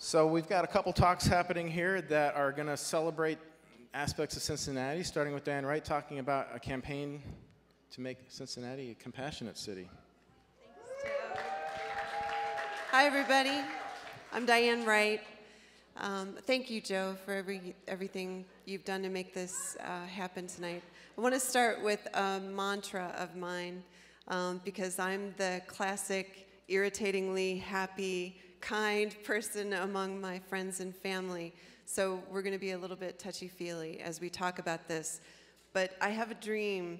So we've got a couple talks happening here that are going to celebrate aspects of Cincinnati, starting with Diane Wright talking about a campaign to make Cincinnati a compassionate city. Thanks, Joe. Hi, everybody. I'm Diane Wright. Thank you, Joe, for everything you've done to make this happen tonight. I want to start with a mantra of mine because I'm the classic, irritatingly happy, kind person among my friends and family. So we're going to be a little bit touchy-feely as we talk about this. But I have a dream.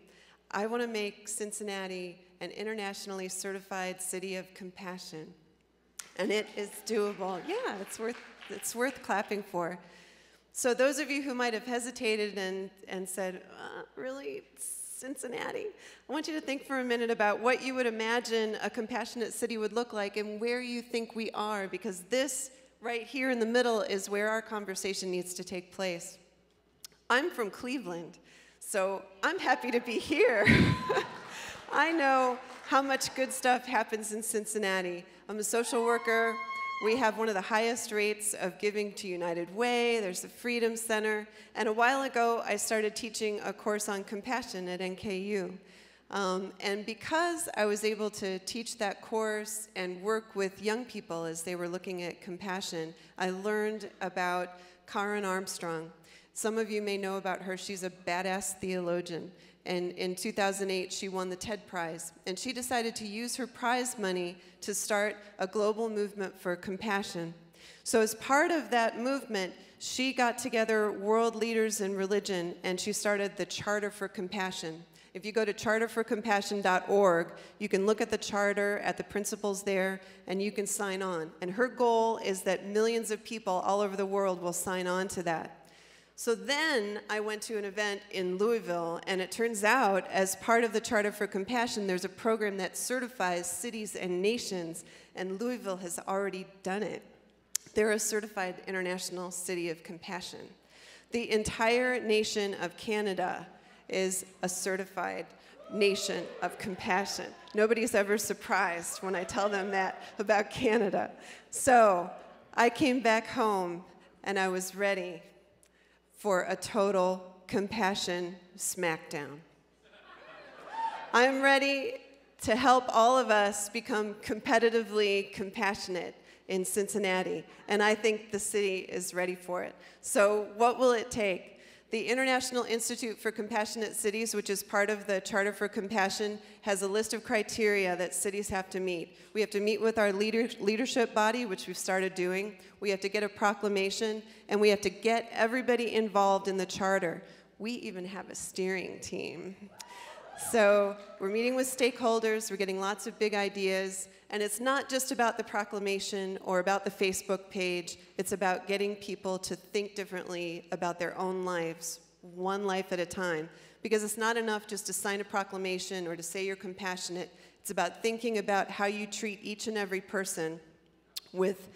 I want to make Cincinnati an internationally certified city of compassion. And it is doable. Yeah, it's worth clapping for. So those of you who might have hesitated and said, really, Cincinnati? I want you to think for a minute about what you would imagine a compassionate city would look like and where you think we are, because this right here in the middle is where our conversation needs to take place. I'm from Cleveland, so I'm happy to be here. I know how much good stuff happens in Cincinnati. I'm a social worker. We have one of the highest rates of giving to United Way. There's the Freedom Center. And a while ago, I started teaching a course on compassion at NKU. And because I was able to teach that course and work with young people as they were looking at compassion, I learned about Karen Armstrong. Some of you may know about her. She's a badass theologian. And in 2008, she won the TED Prize. And she decided to use her prize money to start a global movement for compassion. So as part of that movement, she got together world leaders in religion, and she started the Charter for Compassion. If you go to charterforcompassion.org, you can look at the charter, at the principles there, and you can sign on. And her goal is that millions of people all over the world will sign on to that. So then I went to an event in Louisville, and it turns out, as part of the Charter for Compassion, there's a program that certifies cities and nations, and Louisville has already done it. They're a certified international city of compassion. The entire nation of Canada is a certified nation of compassion. Nobody's ever surprised when I tell them that about Canada. So I came back home, and I was ready for a total compassion smackdown. I'm ready to help all of us become competitively compassionate in Cincinnati, and I think the city is ready for it. So what will it take? The International Institute for Compassionate Cities, which is part of the Charter for Compassion, has a list of criteria that cities have to meet. We have to meet with our leadership body, which we've started doing. We have to get a proclamation, and we have to get everybody involved in the charter. We even have a steering team. So we're meeting with stakeholders, we're getting lots of big ideas, and it's not just about the proclamation or about the Facebook page, it's about getting people to think differently about their own lives, one life at a time. Because it's not enough just to sign a proclamation or to say you're compassionate, it's about thinking about how you treat each and every person with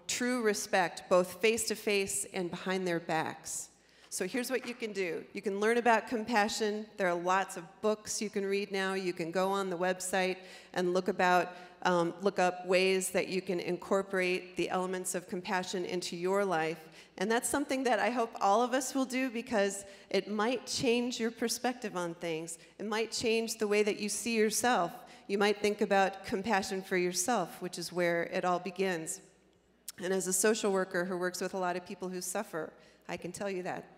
true respect, both face-to-face and behind their backs. So here's what you can do. You can learn about compassion. There are lots of books you can read now. You can go on the website and look up ways that you can incorporate the elements of compassion into your life. And that's something that I hope all of us will do, because it might change your perspective on things. It might change the way that you see yourself. You might think about compassion for yourself, which is where it all begins. And as a social worker who works with a lot of people who suffer, I can tell you that.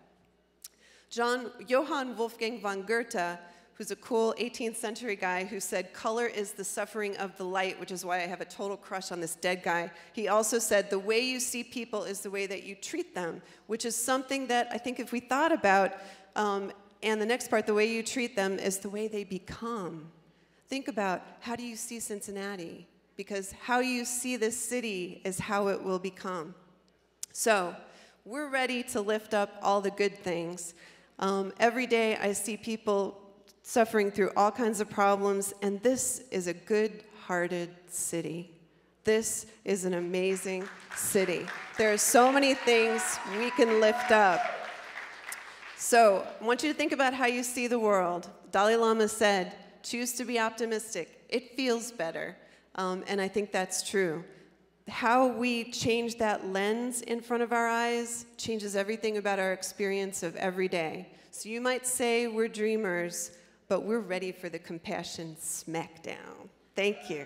Johann Wolfgang von Goethe, who's a cool 18th century guy who said, color is the suffering of the light, which is why I have a total crush on this dead guy. He also said, the way you see people is the way that you treat them, which is something that I think if we thought about, and the next part, the way you treat them is the way they become. Think about, how do you see Cincinnati? Because how you see this city is how it will become. So we're ready to lift up all the good things. Every day I see people suffering through all kinds of problems, and this is a good-hearted city. This is an amazing city. There are so many things we can lift up. So I want you to think about how you see the world. Dalai Lama said, choose to be optimistic. It feels better, and I think that's true. how we change that lens in front of our eyes changes everything about our experience of every day. So you might say we're dreamers, but we're ready for the compassion smackdown. Thank you.